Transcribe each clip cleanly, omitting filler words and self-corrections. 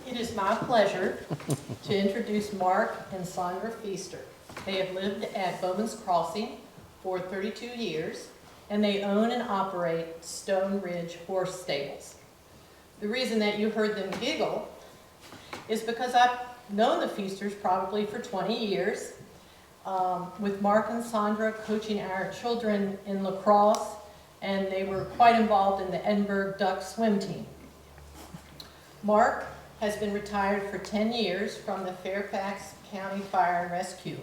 It is my pleasure to introduce Mark and Saundra Feaster. They have lived at Bowman's Crossing for 32 years, and they own and operate Stone Ridge Horse Stables. The reason that you heard them giggle is because I've known the Feasters probably for 20 years, with Mark and Saundra coaching our children in lacrosse, and they were quite involved in the Edinburg Duck swim team. Mark has been retired for 10 years from the Fairfax County Fire and Rescue.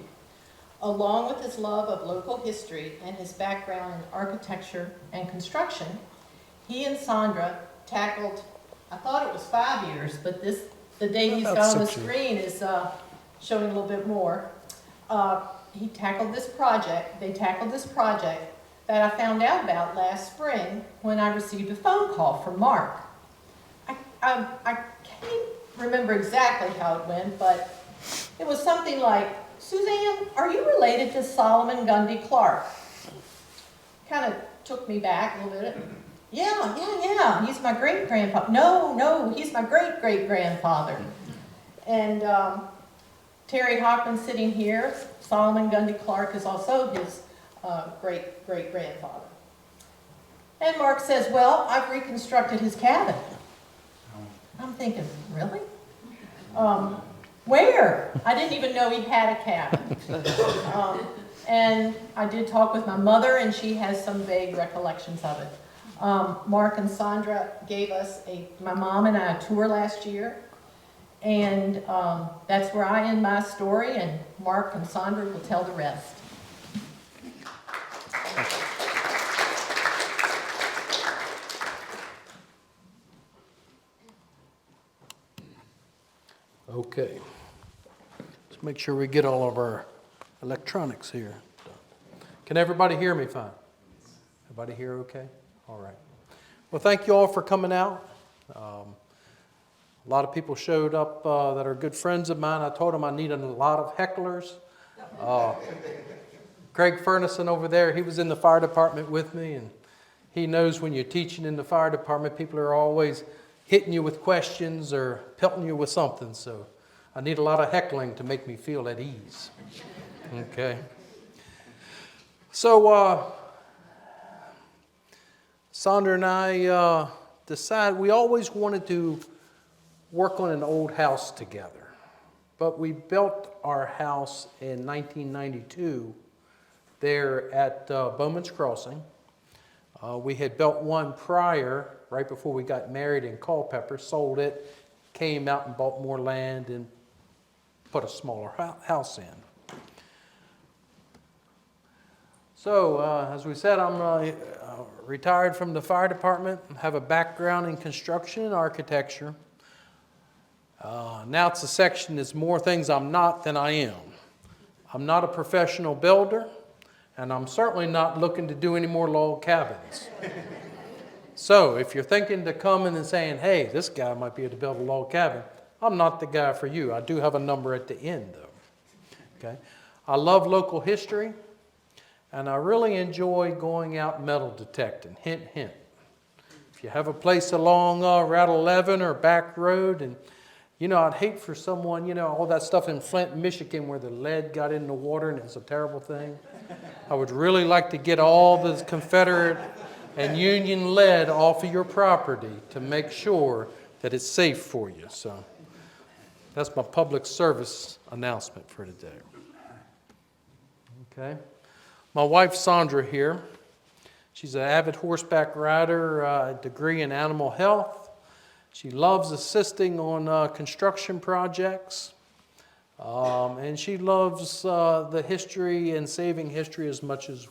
Along with his love of local history and his background in architecture and construction, he and Saundra tackled, I thought it was 5 years, but the date he's got on the screen is showing a little bit more. They tackled this project that I found out about last spring when I received a phone call from Mark. I can't remember exactly how it went, but it was something like, "Suzanne, are you related to Solomon Gundy Clark?" Kind of took me back a little bit. Yeah, he's my great-grandfather. No, he's my great-great-grandfather. And Terry Hockman sitting here, Solomon Gundy Clark is also his great-great-grandfather. And Mark says, "Well, I've reconstructed his cabin." I'm thinking, really? Where? I didn't even know he had a cabin. And I did talk with my mother, and she has some vague recollections of it. Mark and Saundra gave us, my mom and I, a tour last year. And that's where I end my story, and Mark and Saundra will tell the rest. Okay. Let's make sure we get all of our electronics here. Can everybody hear me fine? Everybody hear okay? All right. Well, thank you all for coming out. A lot of people showed up that are good friends of mine. I told them I needed a lot of hecklers. Craig Furnison over there, he was in the fire department with me, and he knows when you're teaching in the fire department, people are always hitting you with questions or pelting you with something. So I need a lot of heckling to make me feel at ease. Okay. So Saundra and I decided we always wanted to work on an old house together. But we built our house in 1992 there at Bowman's Crossing. We had built one prior, right before we got married in Culpeper, sold it, came out and bought more land and put a smaller house in. So, as we said, I'm retired from the fire department, have a background in construction and architecture. Now it's a section that's more things I'm not than I am. I'm not a professional builder, and I'm certainly not looking to do any more log cabins. So if you're thinking to come in and saying, "Hey, this guy might be able to build a log cabin," I'm not the guy for you. I do have a number at the end, though. Okay. I love local history, and I really enjoy going out metal detecting. Hint, hint. If you have a place along Route 11 or back road, and I'd hate for someone, all that stuff in Flint, Michigan, where the lead got in the water and it's a terrible thing. I would really like to get all the Confederate and Union lead off of your property to make sure that it's safe for you. So that's my public service announcement for today. Okay. My wife, Saundra, here. She's an avid horseback rider, a degree in animal health. She loves assisting on construction projects, and she loves the history and saving history as much as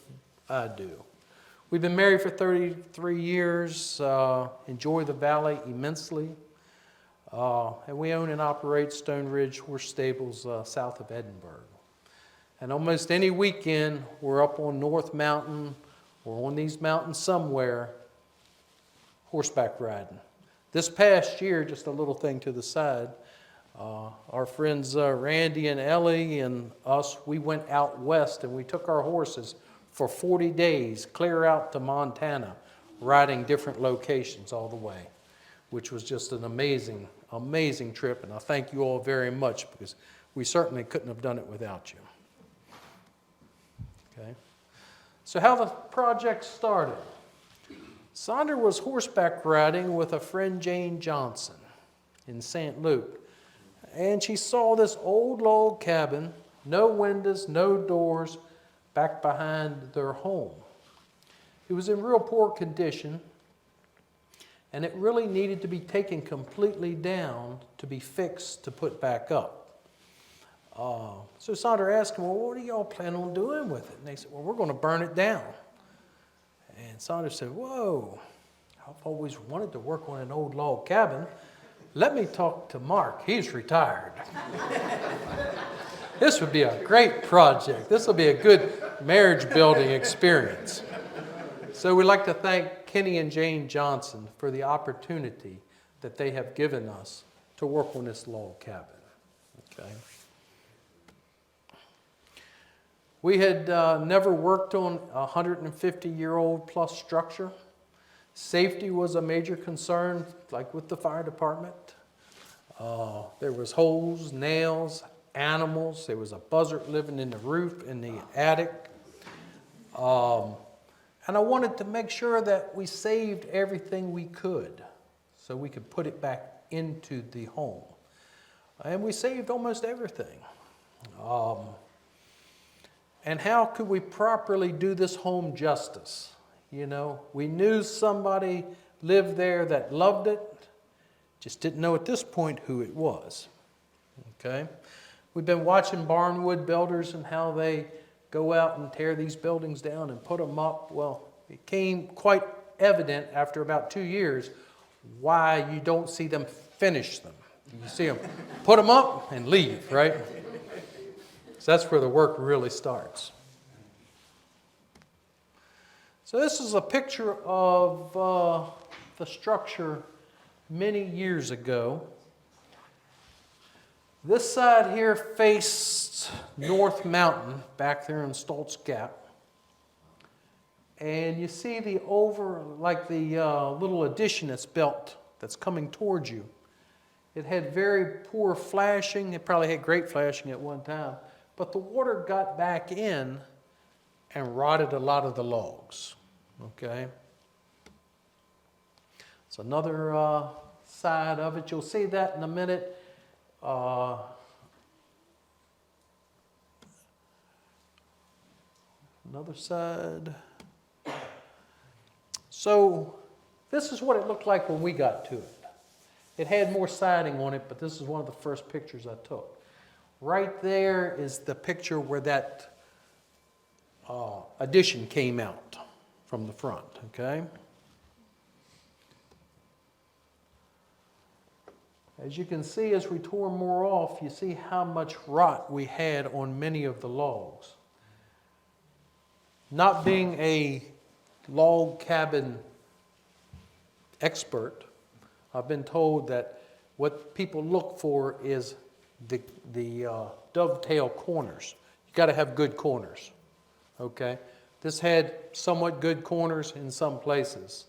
I do. We've been married for 33 years, enjoy the valley immensely, and we own and operate Stone Ridge Horse Stables south of Edinburg. And almost any weekend, we're up on North Mountain or on these mountains somewhere, horseback riding. This past year, just a little thing to the side, our friends Randy and Ellie and us, we went out west and we took our horses for 40 days, clear out to Montana, riding different locations all the way, which was just an amazing amazing trip, and I thank you all very much because we certainly couldn't have done it without you. Okay. So how the project started. Saundra was horseback riding with a friend, Jane Johnson, in St. Luke. And she saw this old log cabin, no windows, no doors, back behind their home. It was in real poor condition, and it really needed to be taken completely down to be fixed to put back up. So Saundra asked him, well, what do y'all plan on doing with it? And they said, well, we're going to burn it down. And Saundra said, whoa, I've always wanted to work on an old log cabin. Let me talk to Mark. He's retired. This would be a great project. This will be a good marriage building experience. So we'd like to thank Kenny and Jane Johnson for the opportunity that they have given us to work on this log cabin. Okay. We had never worked on a 150-year-old plus structure. Safety was a major concern, like with the fire department. There was holes, nails, animals. There was a buzzard living in the roof in the attic. And I wanted to make sure that we saved everything we could so we could put it back into the home. And we saved almost everything. And how could we properly do this home justice? You know, we knew somebody lived there that loved it, just didn't know at this point who it was. Okay? We've been watching barnwood builders and how they go out and tear these buildings down and put them up. Well, it became quite evident after about 2 years why you don't see them finish them. You see them put them up and leave, right? So that's where the work really starts. So this is a picture of the structure many years ago. This side here faced North Mountain back there in Stoltz Gap. And you see the little addition that's built that's coming towards you. It had very poor flashing. It probably had great flashing at one time. But the water got back in and rotted a lot of the logs. Okay? It's another side of it. You'll see that in a minute. Another side. So this is what it looked like when we got to it. It had more siding on it, but this is one of the first pictures I took. Right there is the picture where that addition came out from the front, okay? As you can see, as we tore more off, you see how much rot we had on many of the logs. Not being a log cabin expert, I've been told that what people look for is the dovetail corners. You got to have good corners, okay? This had somewhat good corners in some places.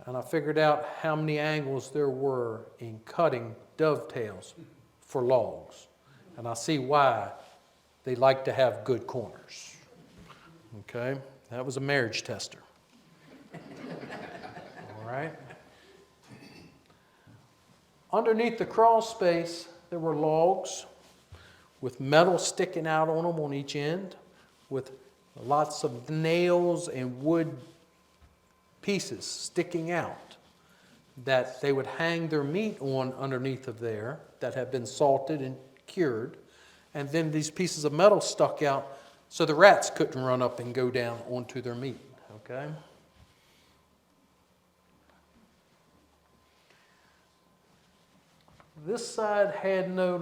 And I figured out how many angles there were in cutting dovetails for logs. And I see why they like to have good corners. Okay? That was a marriage tester. All right? Underneath the crawl space, there were logs with metal sticking out on them on each end, with lots of nails and wood pieces sticking out that they would hang their meat on underneath of there that had been salted and cured. And then these pieces of metal stuck out so the rats couldn't run up and go down onto their meat. Okay? This side had no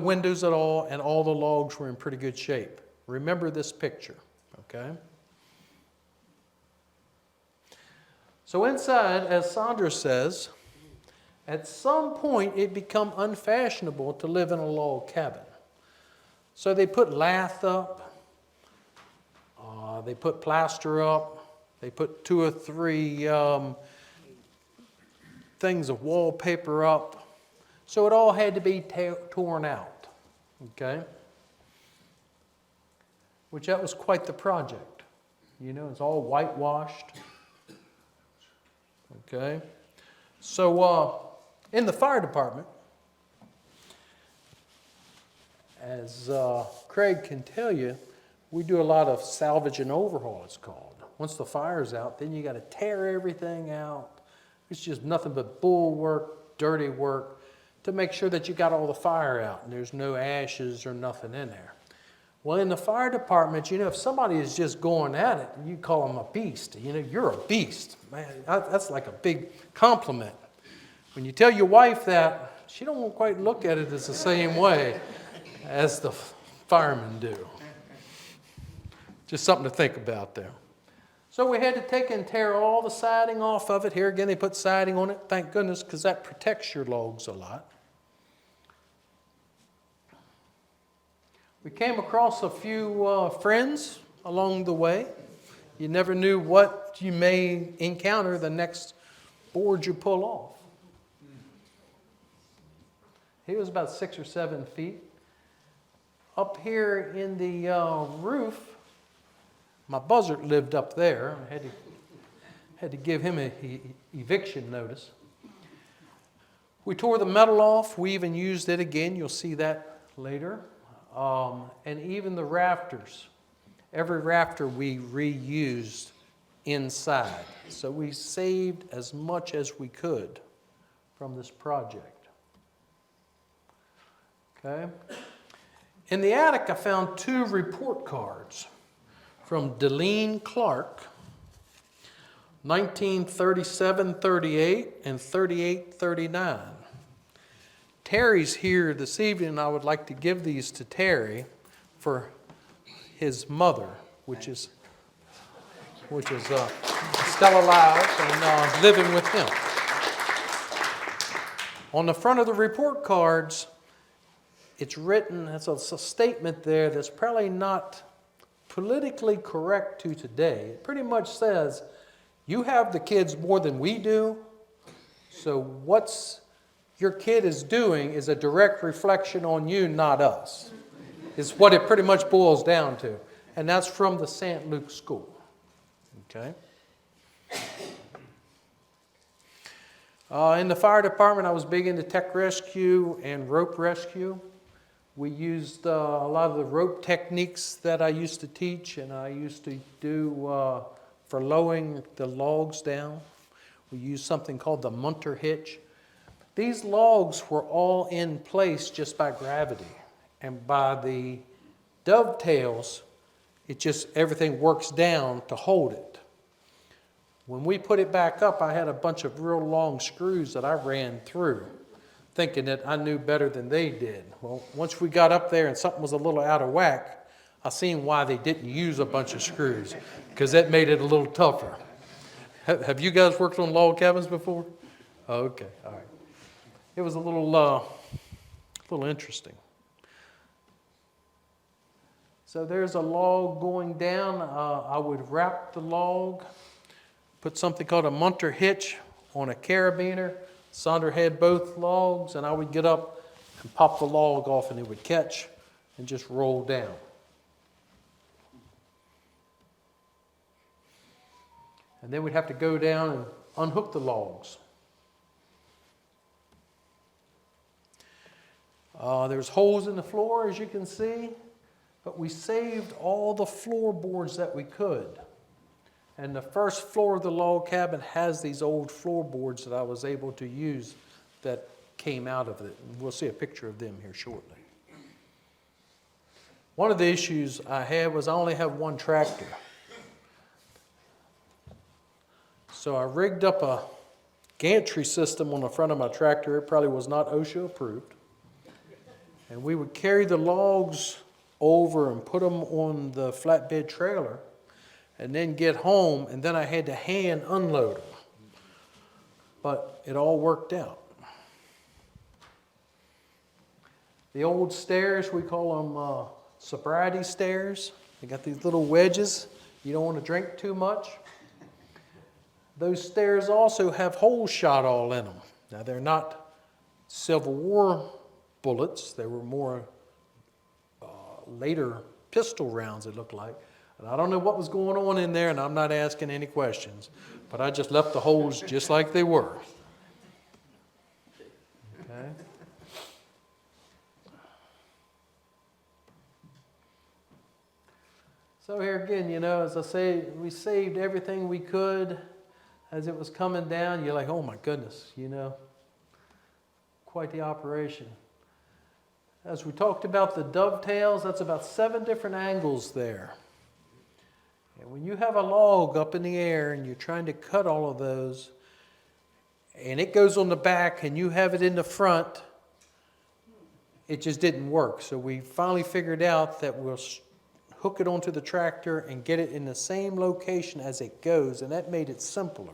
windows at all, and all the logs were in pretty good shape. Remember this picture, okay? So inside, as Saundra says, at some point it became unfashionable to live in a log cabin. So they put lath up, they put plaster up, they put 2 or 3 things of wallpaper up. So it all had to be torn out, okay? Which that was quite the project. You know, it's all whitewashed. Okay? So in the fire department, as Craig can tell you, we do a lot of salvage and overhaul, it's called. Once the fire's out, then you got to tear everything out. It's just nothing but bull work, dirty work, to make sure that you got all the fire out and there's no ashes or nothing in there. Well, in the fire department, you know, if somebody is just going at it, you call them a beast. You know, you're a beast. Man, that's like a big compliment. When you tell your wife that, she don't quite look at it as the same way as the firemen do. Just something to think about there. So we had to take and tear all the siding off of it. Here again, they put siding on it. Thank goodness, because that protects your logs a lot. We came across a few friends along the way. You never knew what you may encounter the next board you pull off. He was about 6 or 7 feet. Up here in the roof, my buzzard lived up there. I had to give him an eviction notice. We tore the metal off. We even used it again. You'll see that later. And even the rafters. Every rafter we reused inside. So we saved as much as we could from this project. Okay. In the attic, I found 2 report cards from Gundy Clark, 1937-38 and 38-39. Terry's here this evening, and I would like to give these to Terry for his mother, which is still alive and living with him. On the front of the report cards, it's written, it's a statement there that's probably not politically correct to today. It pretty much says, you have the kids more than we do, so what's your kid is doing is a direct reflection on you, not us, is what it pretty much boils down to. And that's from the St. Luke School. Okay. In the fire department, I was big into tech rescue and rope rescue. We used a lot of the rope techniques that I used to teach and I used to do for lowering the logs down. We used something called the munter hitch. These logs were all in place just by gravity, and by the dovetails, it just, everything works down to hold it. When we put it back up, I had a bunch of real long screws that I ran through, thinking that I knew better than they did. Well, once we got up there and something was a little out of whack, I seen why they didn't use a bunch of screws, because that made it a little tougher. Have you guys worked on log cabins before? Okay, all right. It was a little interesting. So there's a log going down. I would wrap the log, put something called a munter hitch on a carabiner. Saundra had both logs, and I would get up and pop the log off, and it would catch and just roll down. And then we'd have to go down and unhook the logs. There's holes in the floor, as you can see, but we saved all the floorboards that we could. And the first floor of the log cabin has these old floorboards that I was able to use that came out of it. And we'll see a picture of them here shortly. One of the issues I had was I only have one tractor. So I rigged up a gantry system on the front of my tractor. It probably was not OSHA approved. And we would carry the logs over and put them on the flatbed trailer and then get home, and then I had to hand unload them. But it all worked out. The old stairs, we call them sobriety stairs. They got these little wedges. You don't want to drink too much. Those stairs also have holes shot all in them. Now, they're not Civil War bullets. They were more later pistol rounds, it looked like. And I don't know what was going on in there, and I'm not asking any questions. But I just left the holes just like they were. Okay. So here again, you know, as I say, we saved everything we could as it was coming down. You're like, oh my goodness, you know, quite the operation. As we talked about the dovetails, that's about 7 different angles there. And when you have a log up in the air and you're trying to cut all of those, and it goes on the back and you have it in the front, it just didn't work. So we finally figured out that we'll hook it onto the tractor and get it in the same location as it goes, and that made it simpler.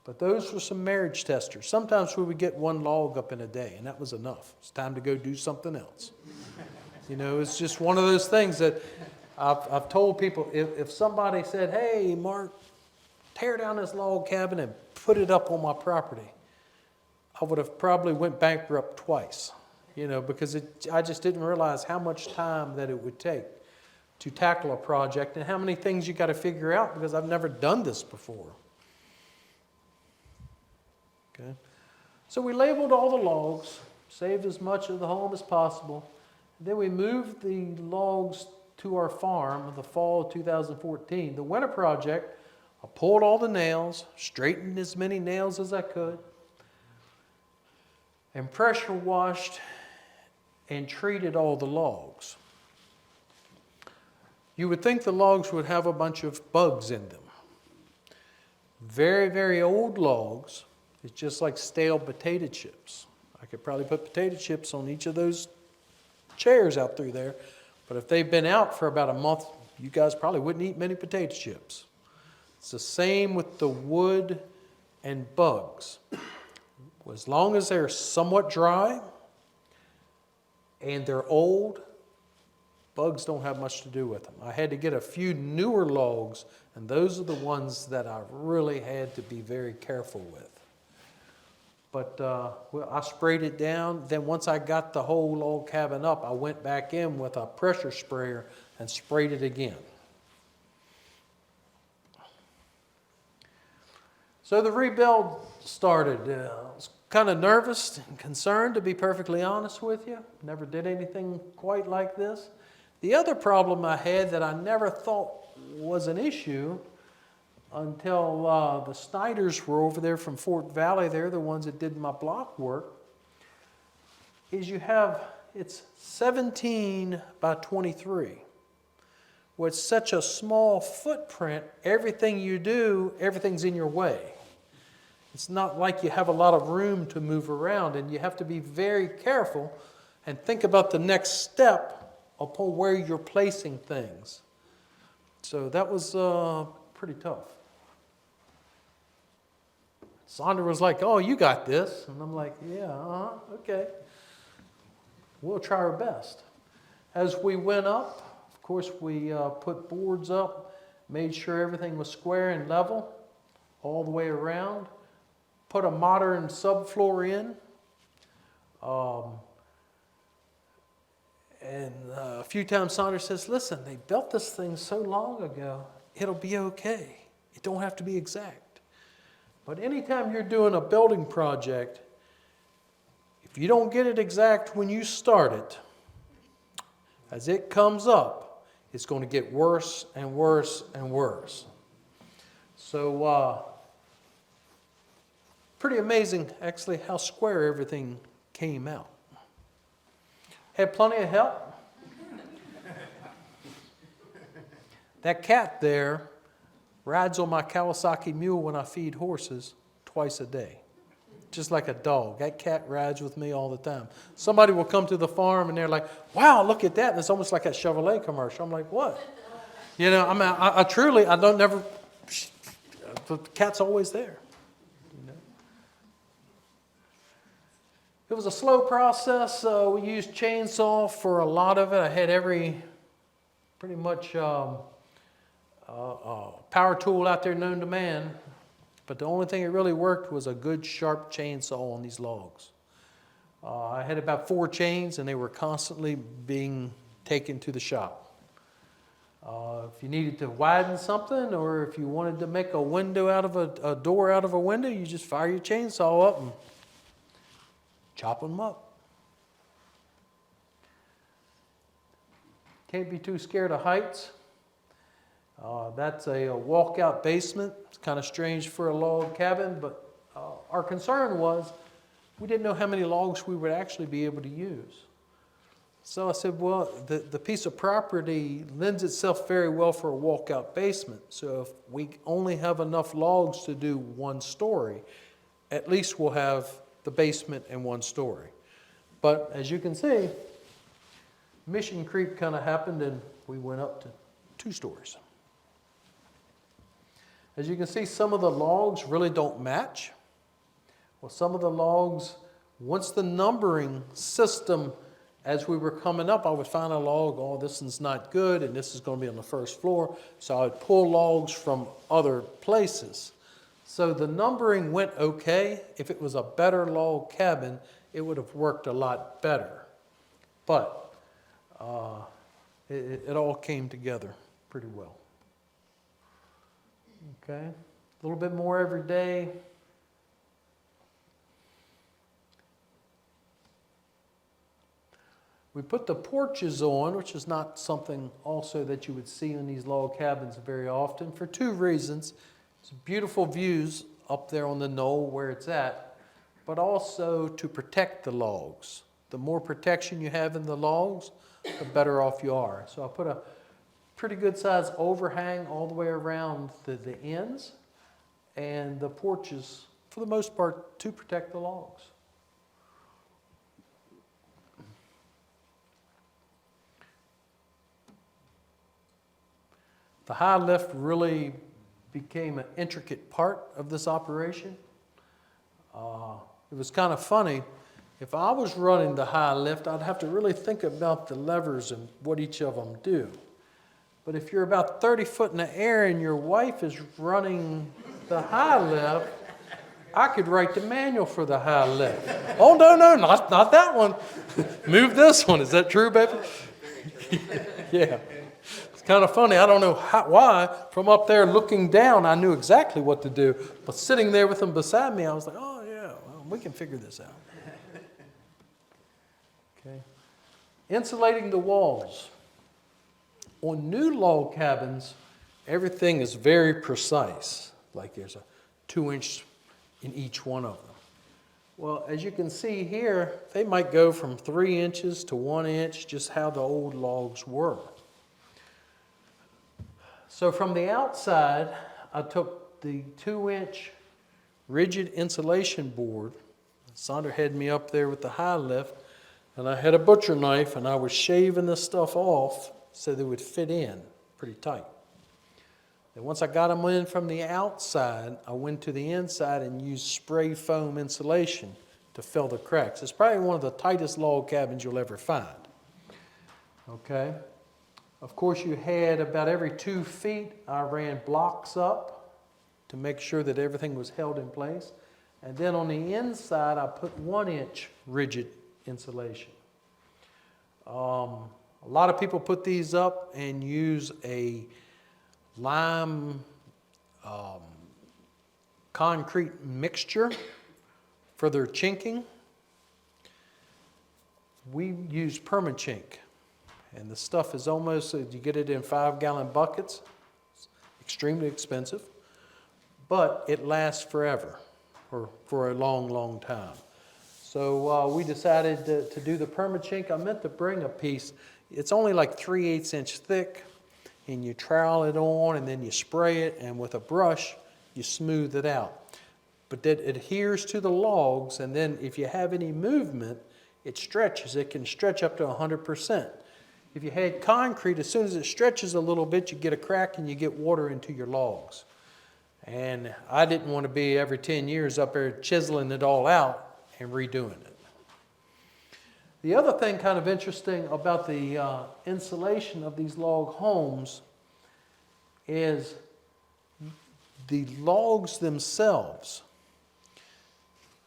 But those were some marriage testers. Sometimes we would get 1 log up in a day, and that was enough. It's time to go do something else. You know, it's just one of those things that I've told people, if somebody said, hey, Mark, tear down this log cabin and put it up on my property, I would have probably went bankrupt twice, you know, because I just didn't realize how much time that it would take to tackle a project and how many things you got to figure out, because I've never done this before. Okay. So we labeled all the logs, saved as much of the home as possible. Then we moved the logs to our farm in the fall of 2014. The winter project, I pulled all the nails, straightened as many nails as I could, and pressure washed and treated all the logs. You would think the logs would have a bunch of bugs in them. Very, very old logs. It's just like stale potato chips. I could probably put potato chips on each of those chairs out through there, but if they've been out for about a month, you guys probably wouldn't eat many potato chips. It's the same with the wood and bugs. As long as they're somewhat dry and they're old, bugs don't have much to do with them. I had to get a few newer logs, and those are the ones that I really had to be very careful with. But well, I sprayed it down. Then once I got the whole log cabin up, I went back in with a pressure sprayer and sprayed it again. So the rebuild started. I was kind of nervous and concerned, to be perfectly honest with you. Never did anything quite like this. The other problem I had that I never thought was an issue until the Snyders were over there from Fort Valley, they're the ones that did my block work, is it's 17 by 23. Well, it's such a small footprint, everything you do, everything's in your way. It's not like you have a lot of room to move around, and you have to be very careful and think about the next step upon where you're placing things. So that was pretty tough. Saundra was like, oh, you got this. And I'm like, yeah, okay. We'll try our best. As we went up, of course, we put boards up, made sure everything was square and level all the way around, put a modern subfloor in, and a few times Saundra says, listen, they built this thing so long ago, it'll be okay. It don't have to be exact. But anytime you're doing a building project, if you don't get it exact when you start it, as it comes up, it's going to get worse and worse and worse. So, pretty amazing, actually, how square everything came out. Had plenty of help. That cat there rides on my Kawasaki mule when I feed horses twice a day. Just like a dog. That cat rides with me all the time. Somebody will come to the farm and they're like, wow, look at that. And it's almost like a Chevrolet commercial. I'm like, what? You know, I truly, the cat's always there. You know? It was a slow process. We used chainsaw for a lot of it. I had pretty much power tool out there known to man But the only thing that really worked was a good sharp chainsaw on these logs. I had about 4 chains, and they were constantly being taken to the shop. If you needed to widen something, or if you wanted to make a window out of a door out of a window, you just fire your chainsaw up and chop them up. Can't be too scared of heights. That's a walkout basement. It's kind of strange for a log cabin, but our concern was we didn't know how many logs we would actually be able to use. So I said, well, the piece of property lends itself very well for a walkout basement. So if we only have enough logs to do 1 story, at least we'll have the basement and 1 story. But as you can see, mission creep kind of happened, and we went up to 2 stories. As you can see, some of the logs really don't match. Well, some of the logs, once the numbering system, as we were coming up, I would find a log, oh, this one's not good, and this is going to be on the 1st floor. So I would pull logs from other places. So the numbering went okay. If it was a better log cabin, it would have worked a lot better. But it all came together pretty well. Okay, a little bit more every day. We put the porches on, which is not something also that you would see in these log cabins very often, for 2 reasons. It's beautiful views up there on the knoll where it's at, but also to protect the logs. The more protection you have in the logs, the better off you are. So I put a pretty good size overhang all the way around the ends, and the porches, for the most part, to protect the logs. The high lift really became an intricate part of this operation. It was kind of funny. If I was running the high lift, I'd have to really think about the levers and what each of them do. But if you're about 30 foot in the air and your wife is running the high lift, I could write the manual for the high lift. Oh, no, not that one. Move this one. Is that true, baby? Yeah. It's kind of funny. I don't know why. From up there looking down, I knew exactly what to do. But sitting there with them beside me, I was like, oh, yeah, well, we can figure this out. Okay. Insulating the walls. On new log cabins, everything is very precise. Like there's a 2-inch in each one of them. Well, as you can see here, they might go from 3 inches to 1 inch, just how the old logs were. So from the outside, I took the 2-inch rigid insulation board. Saundra had me up there with the high lift, and I had a butcher knife, and I was shaving this stuff off so they would fit in pretty tight. And once I got them in from the outside, I went to the inside and used spray foam insulation to fill the cracks. It's probably one of the tightest log cabins you'll ever find. Okay. Of course, you had about every 2 feet, I ran blocks up to make sure that everything was held in place. And then on the inside, I put 1-inch rigid insulation. A lot of people put these up and use a lime concrete mixture for their chinking. We use permachink. And the stuff is almost, you get it in 5-gallon buckets. It's extremely expensive, but it lasts forever, or for a long, long time. So we decided to do the permachink. I meant to bring a piece. It's only like 3/8 inch thick, and you trowel it on, and then you spray it, and with a brush, you smooth it out. But that adheres to the logs, and then if you have any movement, it stretches. It can stretch up to 100%. If you had concrete, as soon as it stretches a little bit, you get a crack and you get water into your logs. And I didn't want to be every 10 years up there chiseling it all out and redoing it. The other thing kind of interesting about the insulation of these log homes is the logs themselves,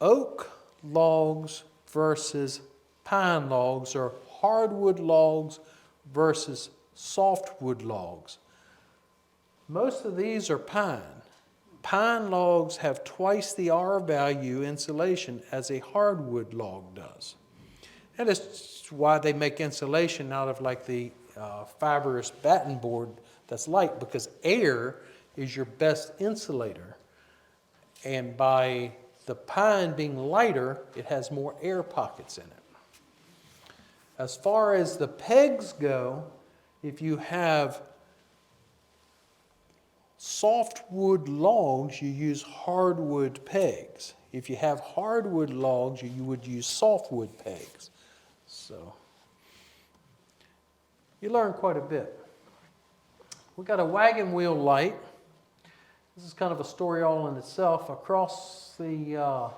oak logs versus pine logs, or hardwood logs versus softwood logs. Most of these are pine. Pine logs have twice the R value insulation as a hardwood log does. That is why they make insulation out of like the fibrous batten board that's light, because air is your best insulator. And by the pine being lighter, it has more air pockets in it. As far as the pegs go, if you have softwood logs, you use hardwood pegs. If you have hardwood logs, you would use softwood pegs. So you learn quite a bit. We got a wagon wheel light. This is kind of a story all in itself. Across the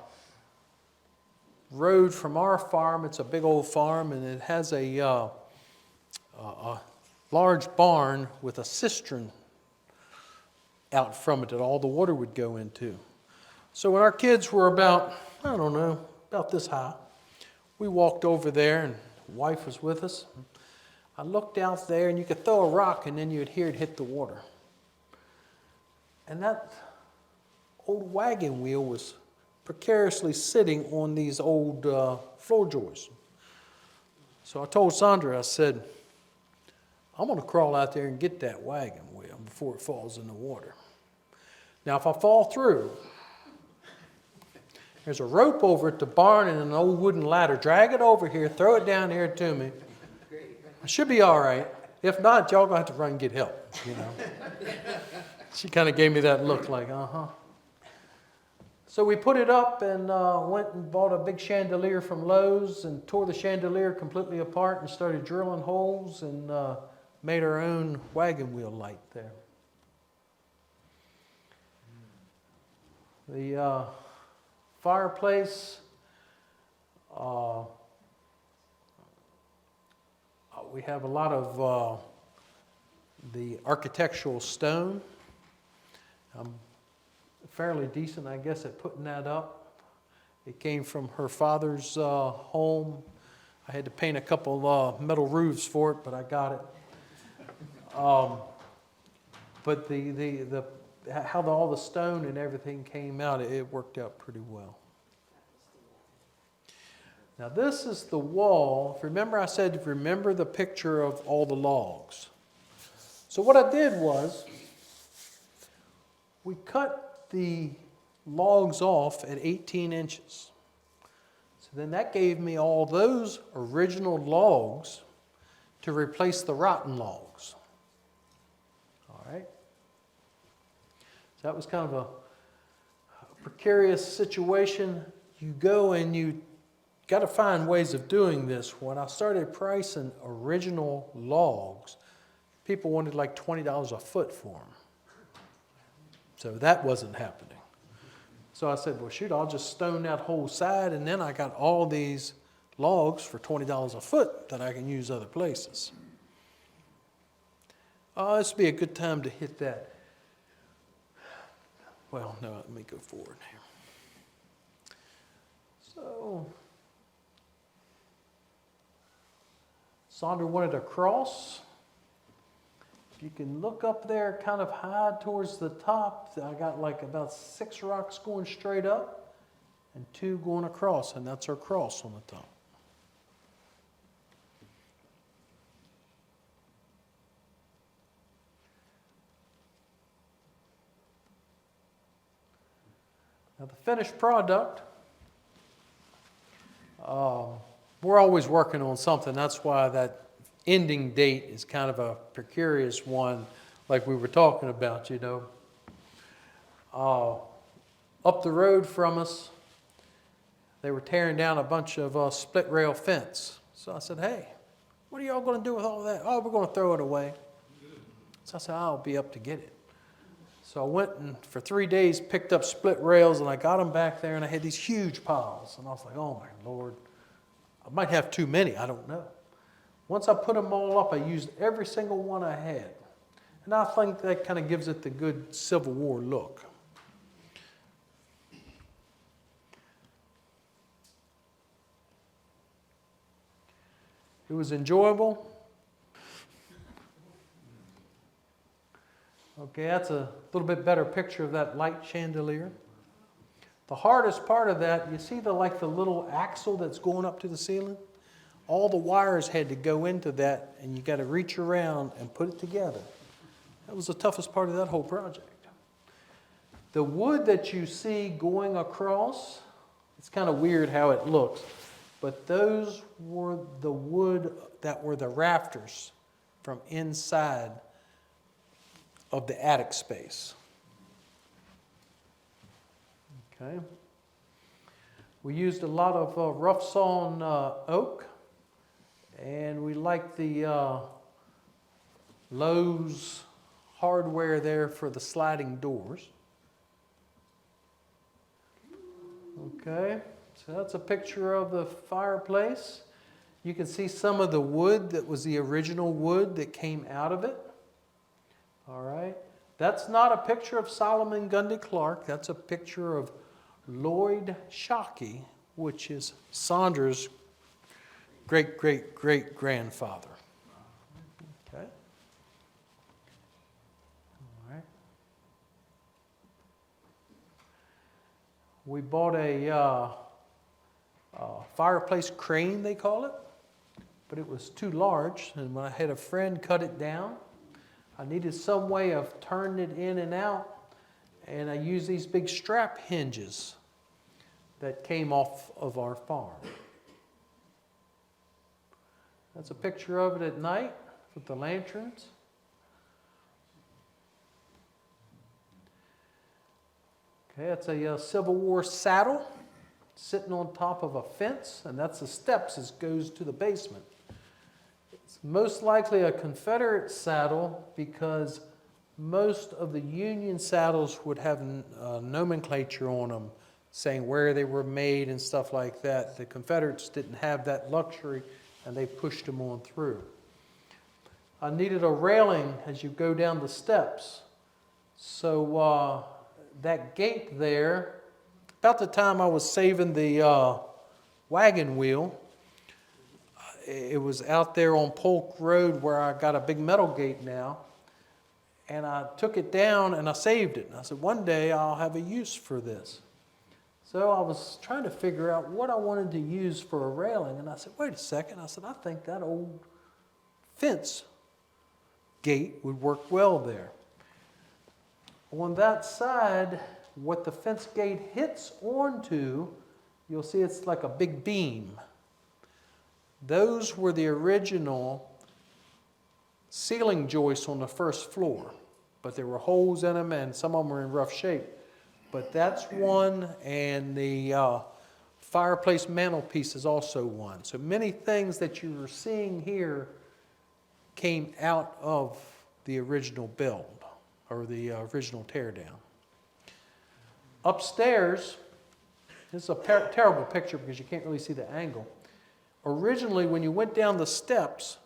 road from our farm, it's a big old farm, and it has a large barn with a cistern out from it that all the water would go into. So when our kids were about, I don't know, about this high, we walked over there, and the wife was with us. I looked out there, and you could throw a rock, and then you'd hear it hit the water. And that old wagon wheel was precariously sitting on these old floor joists. So I told Saundra, I said, I'm going to crawl out there and get that wagon wheel before it falls in the water. Now, if I fall through, there's a rope over at the barn and an old wooden ladder. Drag it over here, throw it down here to me. I should be all right. If not, y'all going to have to run and get help, you know. She kind of gave me that look like, uh-huh. So we put it up and went and bought a big chandelier from Lowe's and tore the chandelier completely apart and started drilling holes and made our own wagon wheel light there. The fireplace, we have a lot of the architectural stone. I'm fairly decent, I guess, at putting that up. It came from her father's home. I had to paint a couple metal roofs for it, but I got it. But how all the stone and everything came out, it worked out pretty well. Now this is the wall. Remember I said, remember the picture of all the logs. So what I did was, we cut the logs off at 18 inches. So then that gave me all those original logs to replace the rotten logs. All right. So that was kind of a precarious situation. You go and you got to find ways of doing this. When I started pricing original logs, people wanted like $20 a foot for them. So that wasn't happening. So I said, well, shoot, I'll just stone that whole side, and then I got all these logs for $20 a foot that I can use other places. This would be a good time to hit that. Well, no, let me go forward here. So, Saundra wanted a cross. If you can look up there kind of high towards the top, I got like about 6 rocks going straight up and 2 going across, and that's our cross on the top. Now the finished product, we're always working on something. That's why that ending date is kind of a precarious one, like we were talking about, you know. Up the road from us, they were tearing down a bunch of split rail fence. So I said, hey, what are y'all going to do with all that? Oh, we're going to throw it away. So I said, I'll be up to get it. So I went and for 3 days picked up split rails, and I got them back there, and I had these huge piles. And I was like, oh my Lord, I might have too many, I don't know. Once I put them all up, I used every single one I had. And I think that kind of gives it the good Civil War look. It was enjoyable. Okay, that's a little bit better picture of that light chandelier. The hardest part of that, you see the little axle that's going up to the ceiling? All the wires had to go into that, and you got to reach around and put it together. That was the toughest part of that whole project. The wood that you see going across, it's kind of weird how it looks, but those were the wood that were the rafters from inside of the attic space. Okay. We used a lot of rough sawn oak, and we liked the Lowe's hardware there for the sliding doors. Okay, so that's a picture of the fireplace. You can see some of the wood that was the original wood that came out of it. All right, that's not a picture of Solomon Gundy Clark. That's a picture of Lloyd Shockey, which is Saundra's great-great-great-grandfather. Okay. All right. We bought a fireplace crane, they call it, but it was too large, and when I had a friend cut it down, I needed some way of turning it in and out, and I used these big strap hinges that came off of our farm. That's a picture of it at night with the lanterns. Okay, that's a Civil War saddle sitting on top of a fence, and that's the steps that goes to the basement. It's most likely a Confederate saddle because most of the Union saddles would have nomenclature on them saying where they were made and stuff like that. The Confederates didn't have that luxury, and they pushed them on through. I needed a railing as you go down the steps. So that gate there, about the time I was saving the wagon wheel, it was out there on Polk Road where I got a big metal gate now, and I took it down and I saved it. And I said, one day I'll have a use for this. So I was trying to figure out what I wanted to use for a railing, and I said, wait a second. I said, I think that old fence gate would work well there. On that side, what the fence gate hits onto, you'll see it's like a big beam. Those were the original ceiling joists on the first floor, but there were holes in them and some of them were in rough shape. But that's one, and the fireplace mantelpiece is also one. So many things that you are seeing here came out of the original build, or the original teardown. Upstairs, this is a terrible picture because you can't really see the angle. Originally, when you went down the steps,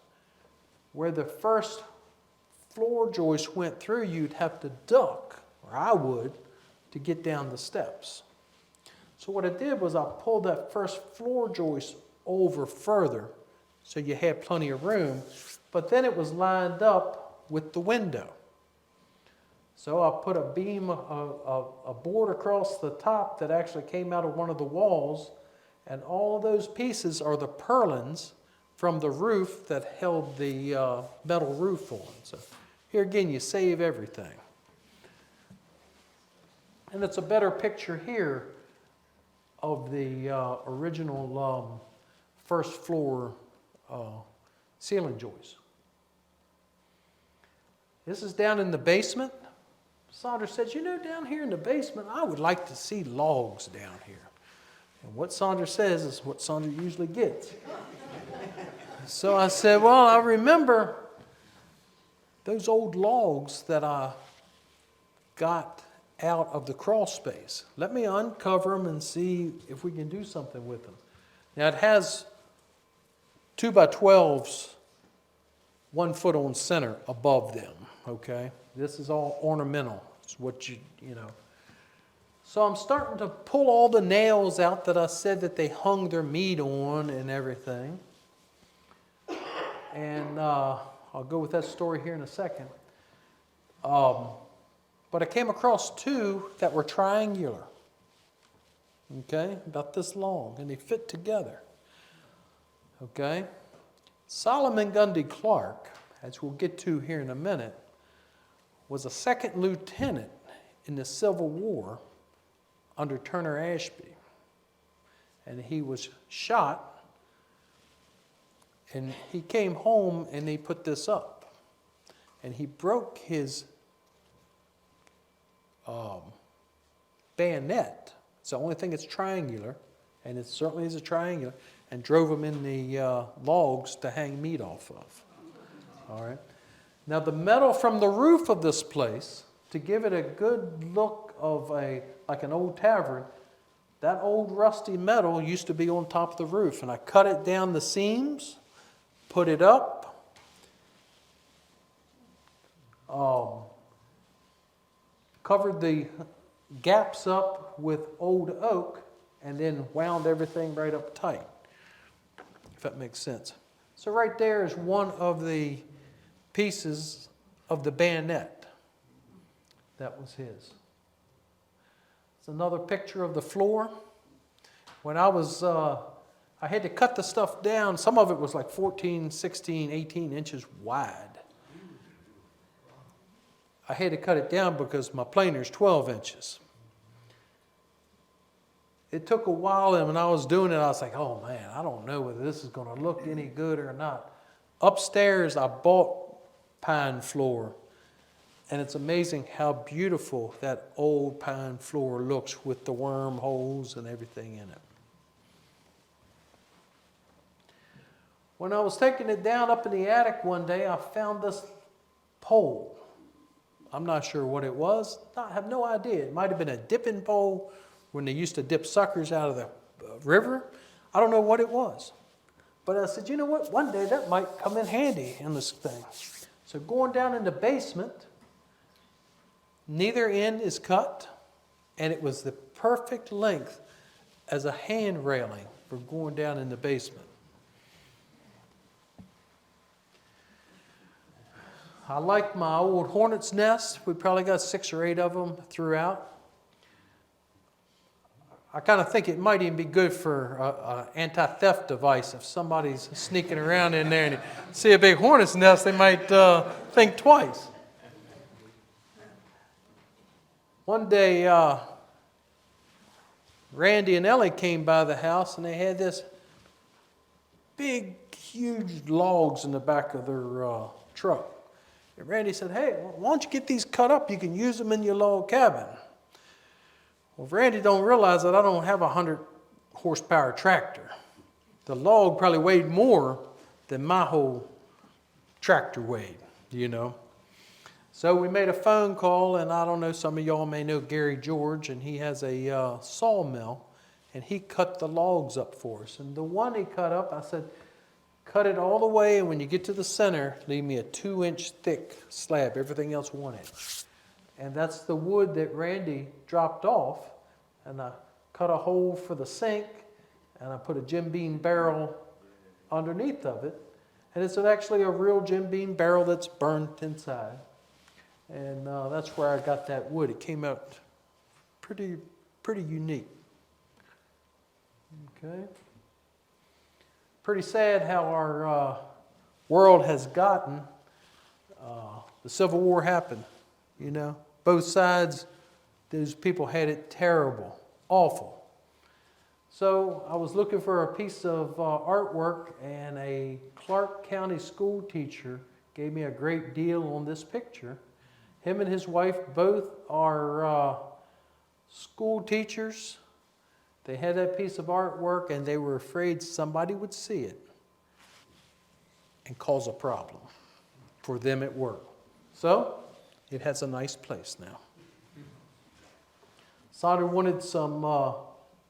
where the first floor joist went through, you'd have to duck, or I would, to get down the steps. So what I did was I pulled that first floor joist over further so you had plenty of room, but then it was lined up with the window. So I put a beam, a board across the top that actually came out of one of the walls, and all of those pieces are the purlins from the roof that held the metal roof on. So here again, you save everything. And it's a better picture here of the original first floor ceiling joist. This is down in the basement. Saundra said, you know, down here in the basement, I would like to see logs down here. And what Saundra says is what Saundra usually gets. So I said, well, I remember those old logs that I got out of the crawl space. Let me uncover them and see if we can do something with them. Now it has 2x12s, 1 foot on center above them, okay? This is all ornamental. It's what you know. So I'm starting to pull all the nails out that I said that they hung their meat on and everything. and I'll go with that story here in a second. But I came across two that were triangular, okay, about this long, and they fit together, okay. Solomon Gundy Clark, as we'll get to here in a minute, was a second lieutenant in the Civil War under Turner Ashby. And he was shot, and he came home and he put this up. And he broke his bayonet. It's the only thing that's triangular, and it certainly is a triangular, and drove him in the logs to hang meat off of. All right. Now the metal from the roof of this place, to give it a good look of like an old tavern, that old rusty metal used to be on top of the roof, and I cut it down the seams, put it up, covered the gaps up with old oak, and then wound everything right up tight, if that makes sense. So right there is one of the pieces of the bayonet. That was his. It's another picture of the floor. When I had to cut the stuff down. Some of it was like 14, 16, 18 inches wide. I had to cut it down because my planer is 12 inches. It took a while, and when I was doing it, I was like, oh man, I don't know whether this is going to look any good or not. Upstairs, I bought pine floor, and it's amazing how beautiful that old pine floor looks with the wormholes and everything in it. When I was taking it down up in the attic one day, I found this pole. I'm not sure what it was. I have no idea. It might have been a dipping pole when they used to dip suckers out of the river. I don't know what it was. But I said, you know what? One day that might come in handy in this thing. So going down in the basement, neither end is cut, and it was the perfect length as a hand railing for going down in the basement. I like my old hornet's nest. We probably got 6 or 8 of them throughout. I kind of think it might even be good for an anti-theft device. If somebody's sneaking around in there and see a big hornet's nest, they might think twice. One day, Randy and Ellie came by the house, and they had this big, huge logs in the back of their truck. And Randy said, hey, why don't you get these cut up? You can use them in your log cabin. Well, Randy don't realize that I don't have a 100 horsepower tractor. The log probably weighed more than my whole tractor weighed, you know. So we made a phone call, and I don't know, some of y'all may know Gary George, and he has a sawmill, and he cut the logs up for us. And the one he cut up, I said, cut it all the way, and when you get to the center, leave me a 2-inch thick slab, everything else 1 inch. And that's the wood that Randy dropped off, and I cut a hole for the sink, and I put a Jim Beam barrel underneath of it. And it's actually a real Jim Beam barrel that's burnt inside. And that's where I got that wood. It came out pretty unique. Okay. Pretty sad how our world has gotten. The Civil War happened, you know. Both sides, those people had it terrible, awful. So I was looking for a piece of artwork, and a Clark County school teacher gave me a great deal on this picture. Him and his wife both are school teachers. They had that piece of artwork, and they were afraid somebody would see it and cause a problem for them at work. So it has a nice place now. Saundra wanted some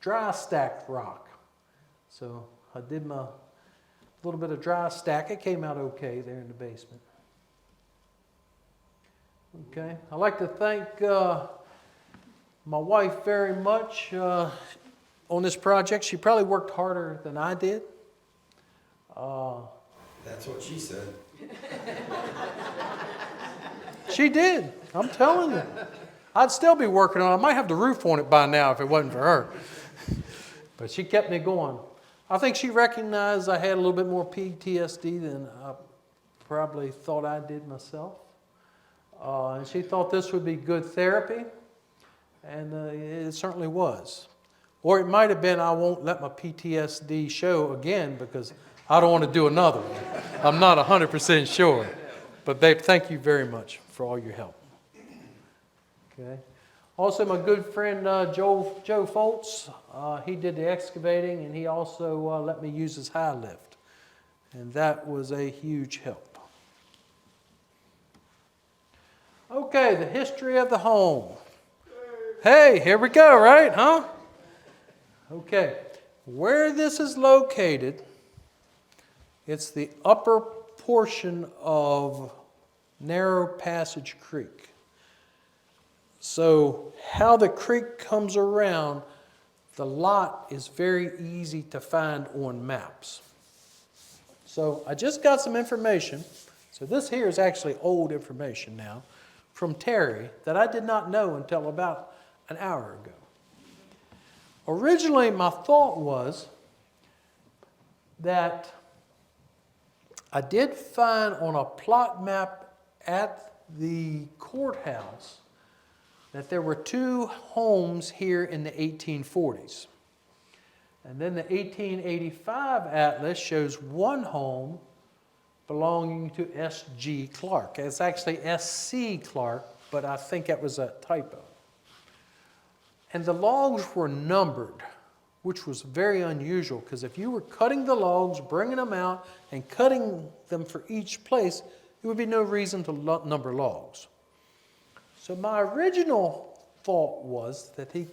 dry stacked rock. So I did my little bit of dry stack. It came out okay there in the basement. Okay, I'd like to thank my wife very much on this project. She probably worked harder than I did. That's what she said. She did. I'm telling you. I'd still be working on it. I might have the roof on it by now if it wasn't for her. But she kept me going. I think she recognized I had a little bit more PTSD than I probably thought I did myself. And she thought this would be good therapy. And it certainly was. Or it might have been, I won't let my PTSD show again because I don't want to do another one. I'm not 100% sure. But babe, thank you very much for all your help. Okay. Also, my good friend Joe Foltz, he did the excavating, and he also let me use his high lift. And that was a huge help. Okay, the history of the home. Hey, here we go, right? Huh? Okay, where this is located, it's the upper portion of Narrow Passage Creek. So how the creek comes around, the lot is very easy to find on maps. So I just got some information. So this here is actually old information now from Terry that I did not know until about an hour ago. Originally, my thought was that I did find on a plot map at the courthouse that there were 2 homes here in the 1840s. And then the 1885 atlas shows 1 home belonging to S.G. Clark. It's actually S.C. Clark, but I think that was a typo. And the logs were numbered, which was very unusual because if you were cutting the logs, bringing them out, and cutting them for each place, there would be no reason to number logs. So my original thought was that he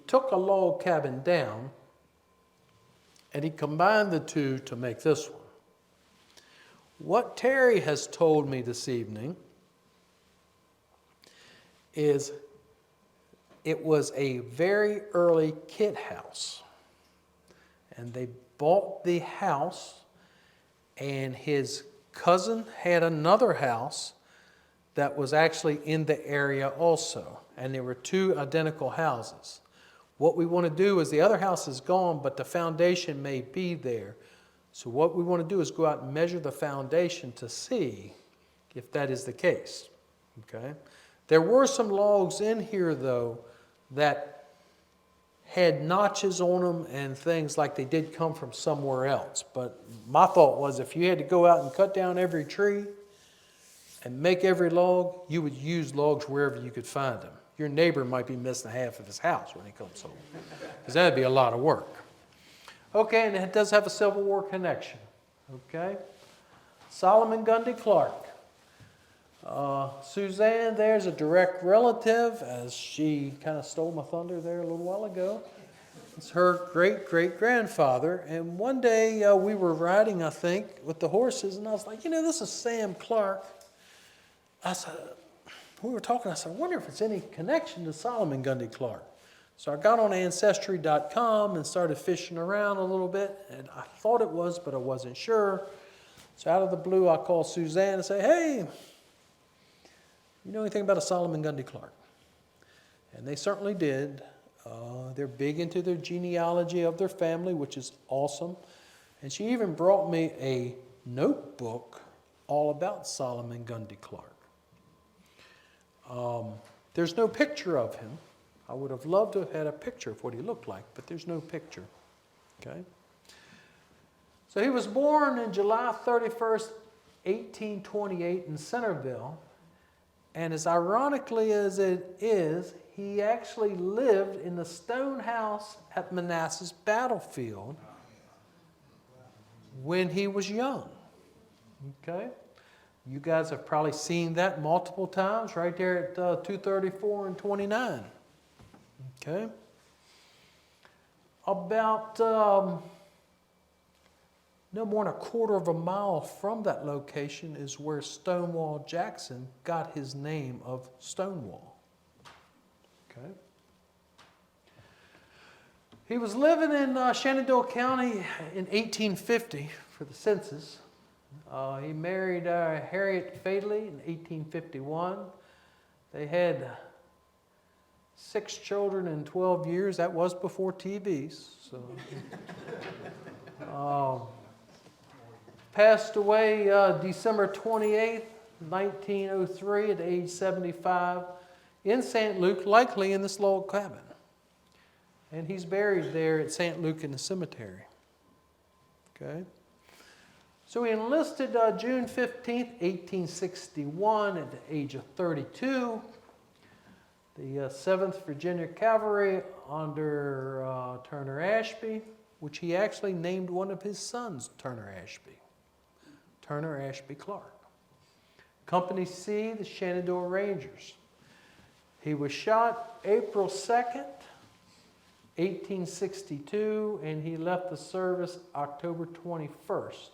took a log cabin down, and he combined the 2 to make this one. What Terry has told me this evening is it was a very early kit house. And they bought the house, and his cousin had another house that was actually in the area also. And there were 2 identical houses. What we want to do is the other house is gone, but the foundation may be there. So what we want to do is go out and measure the foundation to see if that is the case. Okay? There were some logs in here, though, that had notches on them and things like they did come from somewhere else. But my thought was if you had to go out and cut down every tree and make every log, you would use logs wherever you could find them. Your neighbor might be missing half of his house when he comes home, because that'd be a lot of work. Okay, and it does have a Civil War connection. Okay, Solomon Gundy Clark. Suzanne there's a direct relative, as she kind of stole my thunder there a little while ago. It's her great-great-grandfather. And one day we were riding, I think, with the horses, and I was like, this is Sam Clark. I said, we were talking, I said, I wonder if it's any connection to Solomon Gundy Clark. So I got on Ancestry.com and started fishing around a little bit, and I thought it was, but I wasn't sure. So out of the blue, I called Suzanne and say, hey, you know anything about a Solomon Gundy Clark? And they certainly did. They're big into their genealogy of their family, which is awesome. And she even brought me a notebook all about Solomon Gundy Clark. There's no picture of him. I would have loved to have had a picture of what he looked like, but there's no picture. Okay? So he was born on July 31st, 1828 in Centerville. And as ironically as it is, he actually lived in the stone house at Manassas Battlefield when he was young. Okay? You guys have probably seen that multiple times right there at 234 and 29. Okay? About no more than a quarter of a mile from that location is where Stonewall Jackson got his name of Stonewall. Okay? He was living in Shenandoah County in 1850 for the census. He married Harriet Fadley in 1851. They had 6 children in 12 years. That was before TVs. So, passed away December 28th, 1903 at age 75 in St. Luke, likely in this log cabin. And he's buried there at St. Luke in the cemetery. Okay. So he enlisted June 15th, 1861 at the age of 32. The 7th Virginia Cavalry under Turner Ashby, which he actually named one of his sons Turner Ashby Clark. Company C, the Shenandoah Rangers. He was shot April 2nd, 1862, and he left the service October 21st,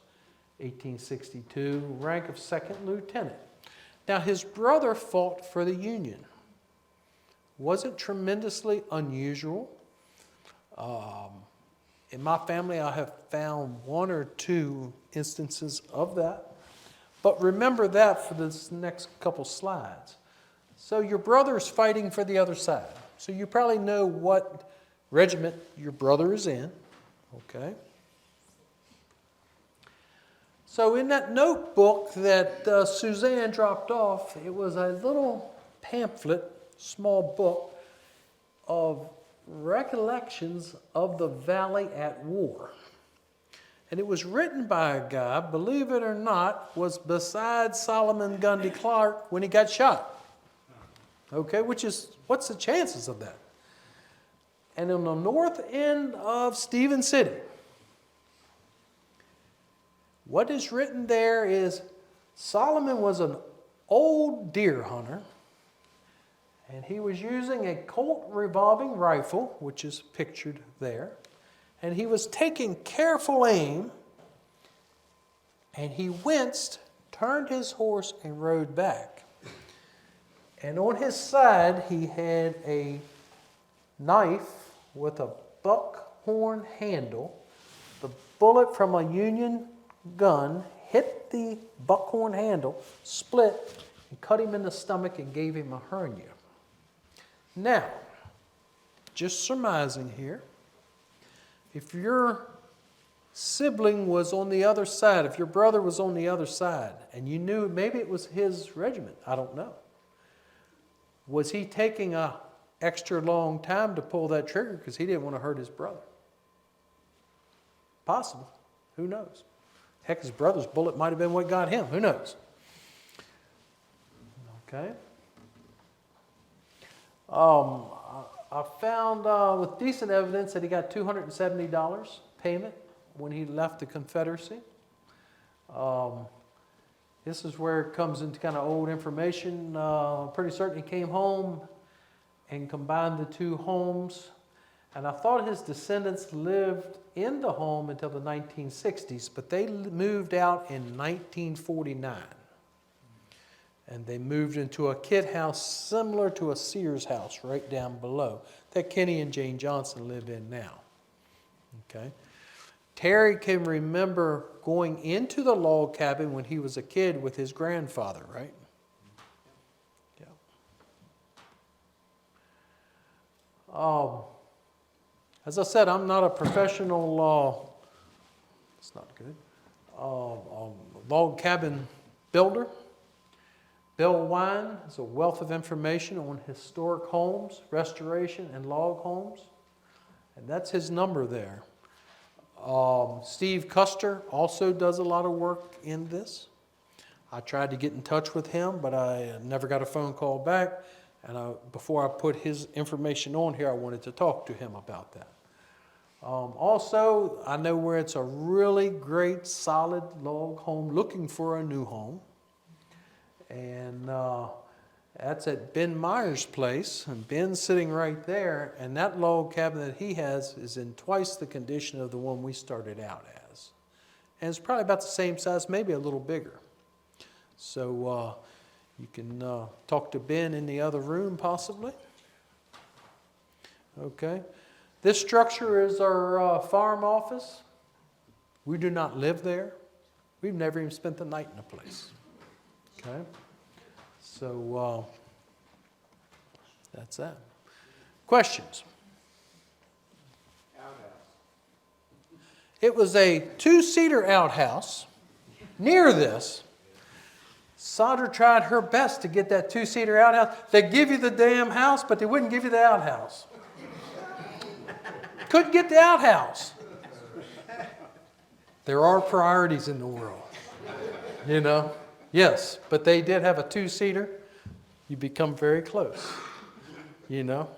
1862, rank of 2nd lieutenant. Now, his brother fought for the Union. Wasn't tremendously unusual. In my family, I have found 1 or 2 instances of that. But remember that for this next couple slides. So your brother's fighting for the other side. So you probably know what regiment your brother is in. Okay. So in that notebook that Suzanne dropped off, it was a little pamphlet, small book, of recollections of the Valley at War. And it was written by a guy, believe it or not, was beside Solomon Gundy Clark when he got shot. Okay, what's the chances of that? And on the north end of Stephen City, what is written there is Solomon was an old deer hunter, and he was using a Colt revolving rifle, which is pictured there, and he was taking careful aim, and he winced, turned his horse, and rode back. And on his side, he had a knife with a buckhorn handle. The bullet from a Union gun hit the buckhorn handle, split, and cut him in the stomach and gave him a hernia. Now, just surmising here, if your sibling was on the other side, if your brother was on the other side, and you knew maybe it was his regiment, I don't know. Was he taking a extra long time to pull that trigger because he didn't want to hurt his brother? Possible. Who knows? Heck, his brother's bullet might have been what got him. Who knows? Okay. I found with decent evidence that he got $270 payment when he left the Confederacy. This is where it comes into kind of old information. Pretty certain he came home and combined the 2 homes. And I thought his descendants lived in the home until the 1960s, but they moved out in 1949. And they moved into a kid house similar to a Sears house right down below that Kenny and Jane Johnson live in now. Okay. Terry can remember going into the log cabin when he was a kid with his grandfather, right? Yeah. As I said, I'm not a professional, it's not good, log cabin builder. Bill Wine has a wealth of information on historic homes, restoration, and log homes. And that's his number there. Steve Custer also does a lot of work in this. I tried to get in touch with him, but I never got a phone call back. And before I put his information on here, I wanted to talk to him about that. Also, I know where it's a really great, solid log home looking for a new home. And that's at Ben Meyer's place, and Ben's sitting right there, and that log cabin that he has is in twice the condition of the one we started out as. And it's probably about the same size, maybe a little bigger. So you can talk to Ben in the other room, possibly. Okay. This structure is our farm office. We do not live there. We've never even spent the night in the place. Okay? So that's that. Questions? It was a 2-seater outhouse. Near this, Saundra tried her best to get that 2-seater outhouse. They give you the damn house, but they wouldn't give you the outhouse. Couldn't get the outhouse. There are priorities in the world, you know. Yes, but they did have a 2-seater. You become very close, you know.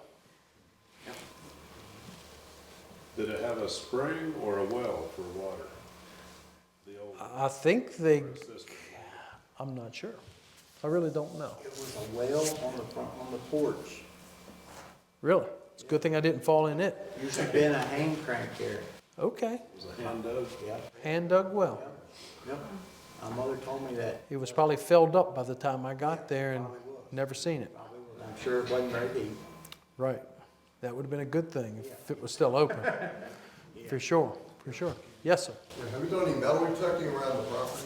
Did it have a spring or a well for water? The old I think they, system. I'm not sure. I really don't know. It was a well on the front, on the porch. Really? It's a good thing I didn't fall in it. Used to been a hand crank there. Okay. It was a hand dug. Yep, Hand dug well. yep. My mother told me that. It was probably filled up by the time I got there and never seen it. I'm sure it wasn't very deep. Right. That would have been a good thing if it was still open. For sure. For sure. Yes, sir. Have you done any metal detecting around the property?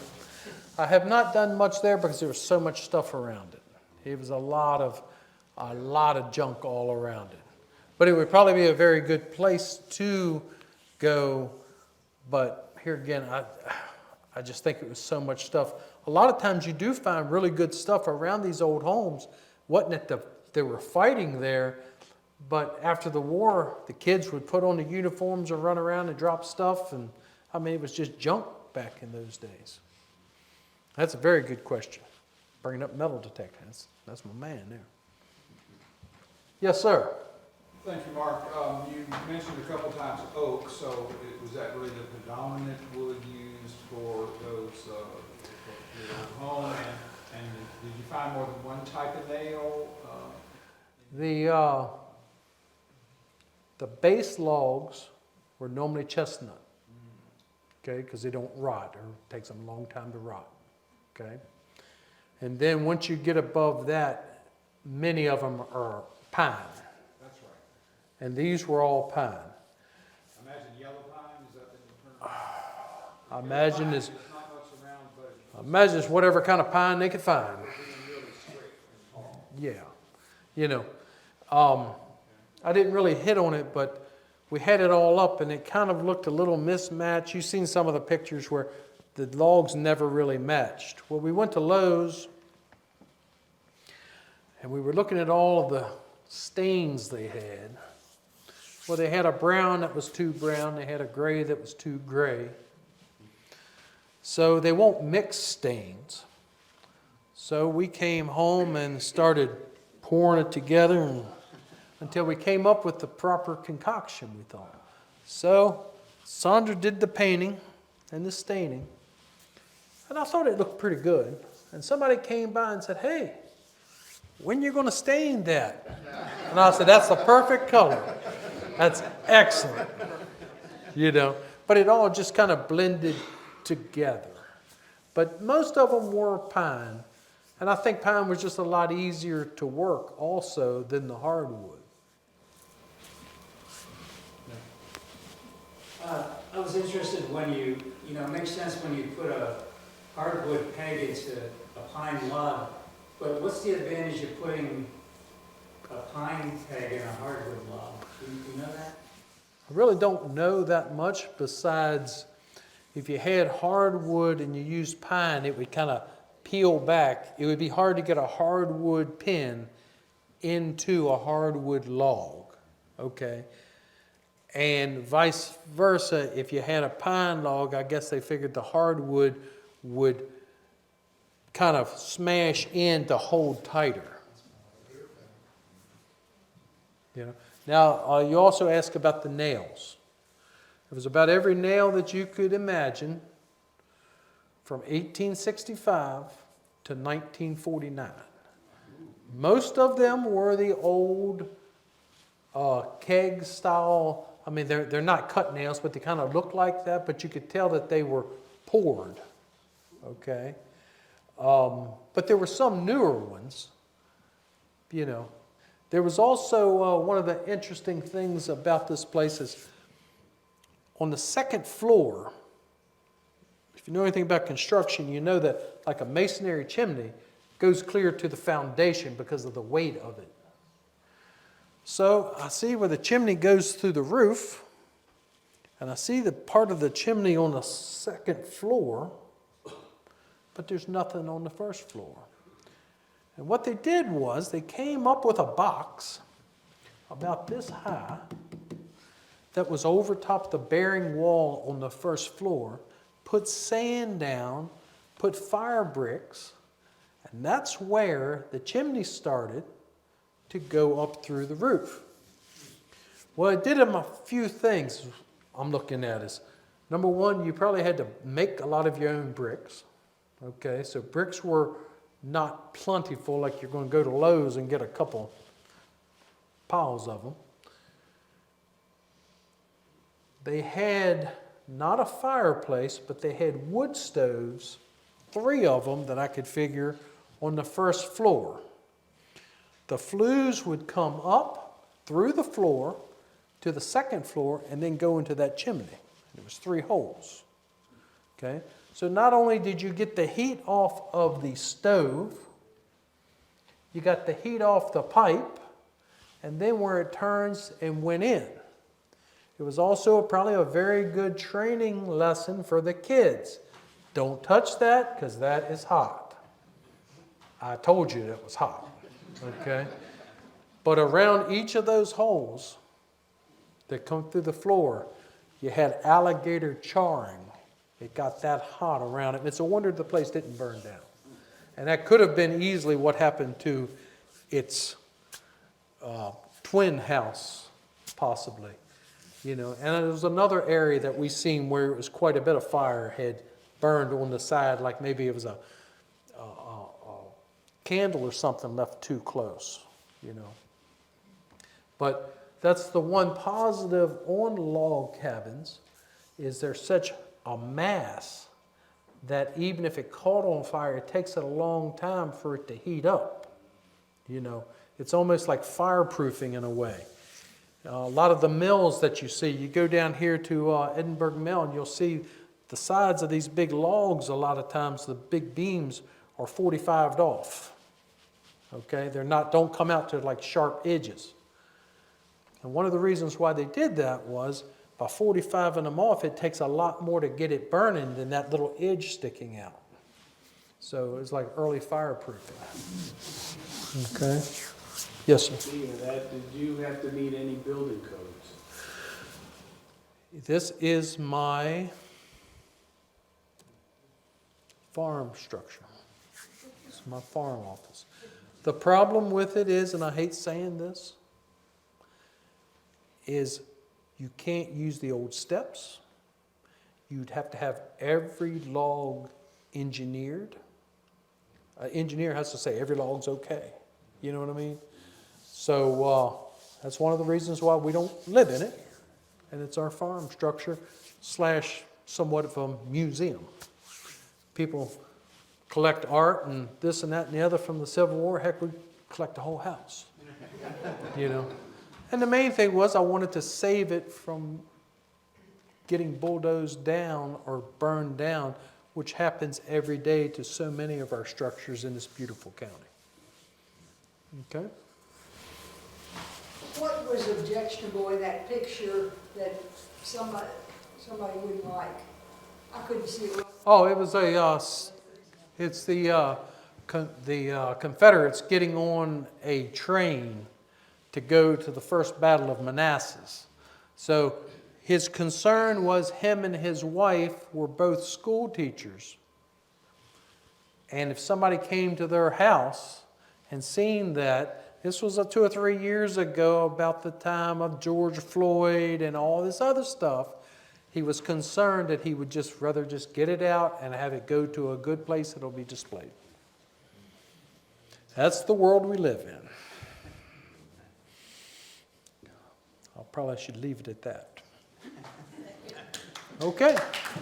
I have not done much there because there was so much stuff around it. It was a lot of junk all around it. But it would probably be a very good place to go. But here again, I just think it was so much stuff. A lot of times you do find really good stuff around these old homes. Wasn't it they were fighting there, but after the war, the kids would put on the uniforms and run around and drop stuff. And I mean, it was just junk back in those days. That's a very good question. Bringing up metal detectors. That's my man there. Yes, sir. Thank you, Mark. You mentioned a couple times oak, so was that really the predominant wood used for those, for your home? And did you find more than one type of nail? The base logs were normally chestnut, okay, because they don't rot, or it takes them a long time to rot, okay? And then once you get above that, many of them are pine. That's right. And these were all pine. I imagine yellow pine, is that the term? I imagine Pine, it's, there's not much around, but I imagine it's whatever kind of pine they could find. it's really straight and tall. Yeah, you know, I didn't really hit on it, but we had it all up and it kind of looked a little mismatched. You've seen some of the pictures where the logs never really matched. Well, we went to Lowe's and we were looking at all of the stains they had. Well, they had a brown that was too brown. They had a gray that was too gray. So they won't mix stains. So we came home and started pouring it together until we came up with the proper concoction, we thought. So Saundra did the painting and the staining. And I thought it looked pretty good. And somebody came by and said, "Hey, when are you going to stain that?" And I said, "That's the perfect color. That's excellent." You know, but it all just kind of blended together. But most of them were pine. And I think pine was just a lot easier to work also than the hardwood. I was interested when you know, it makes sense when you put a hardwood peg into a pine log, but what's the advantage of putting a pine peg in a hardwood log? Do you know that? I really don't know that much besides if you had hardwood and you used pine, it would kind of peel back. It would be hard to get a hardwood pin into a hardwood log, okay? And vice versa, if you had a pine log, I guess they figured the hardwood would kind of smash in to hold tighter. You know. Now, you also ask about the nails. It was about every nail that you could imagine from 1865 to 1949. Most of them were the old keg style. I mean, they're not cut nails, but they kind of look like that, but you could tell that they were poured, okay? But there were some newer ones, you know. There was also one of the interesting things about this place is on the second floor, If you know anything about construction, you know that like a masonry chimney goes clear to the foundation because of the weight of it. So I see where the chimney goes through the roof, and I see the part of the chimney on the second floor, but there's nothing on the first floor. And what they did was they came up with a box about this high that was over top the bearing wall on the first floor, put sand down, put fire bricks, and that's where the chimney started to go up through the roof. Well, it did them a few things I'm looking at is, number one, you probably had to make a lot of your own bricks. Okay, so bricks were not plentiful like you're going to go to Lowe's and get a couple piles of them. They had not a fireplace, but they had wood stoves, 3 of them that I could figure on the first floor. The flues would come up through the floor to the second floor and then go into that chimney. There was 3 holes. Okay, so not only did you get the heat off of the stove, you got the heat off the pipe, and then where it turns and went in. It was also probably a very good training lesson for the kids. Don't touch that because that is hot. I told you it was hot. Okay? But around each of those holes that come through the floor, you had alligator charring. It got that hot around it. And it's a wonder the place didn't burn down. And that could have been easily what happened to its twin house, possibly. You know, and there was another area that we seen where it was quite a bit of fire had burned on the side, like maybe it was a candle or something left too close, you know. But that's the one positive on log cabins, is there's such a mass that even if it caught on fire, it takes it a long time for it to heat up. You know, it's almost like fireproofing in a way. A lot of the mills that you see, you go down here to Edinburg Mill and you'll see the sides of these big logs, a lot of times the big beams are 45'd off. Okay, they're not, don't come out to like sharp edges. And one of the reasons why they did that was by 45'ing them off, it takes a lot more to get it burning than that little edge sticking out. So it's like early fireproofing. Okay. Yes, sir. Speaking of that, did you have to meet any building codes? This is my farm structure. It's my farm office. The problem with it is, and I hate saying this, is you can't use the old steps. You'd have to have every log engineered. An engineer has to say every log's okay. You know what I mean? So that's one of the reasons why we don't live in it. And it's our farm structure / somewhat of a museum. People collect art and this and that and the other from the Civil War. Heck, we collect the whole house. You know? And the main thing was I wanted to save it from getting bulldozed down or burned down, which happens every day to so many of our structures in this beautiful county. Okay? What was objectionable in that picture that somebody wouldn't like? I couldn't see it. Oh, it was it's the Confederates getting on a train to go to the first Battle of Manassas. So his concern was him and his wife were both school teachers. And if somebody came to their house and seen that, this was 2 or 3 years ago, about the time of George Floyd and all this other stuff, he was concerned that he would just rather just get it out and have it go to a good place that'll be displayed. That's the world we live in. I probably should leave it at that. Okay,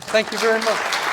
thank you very much.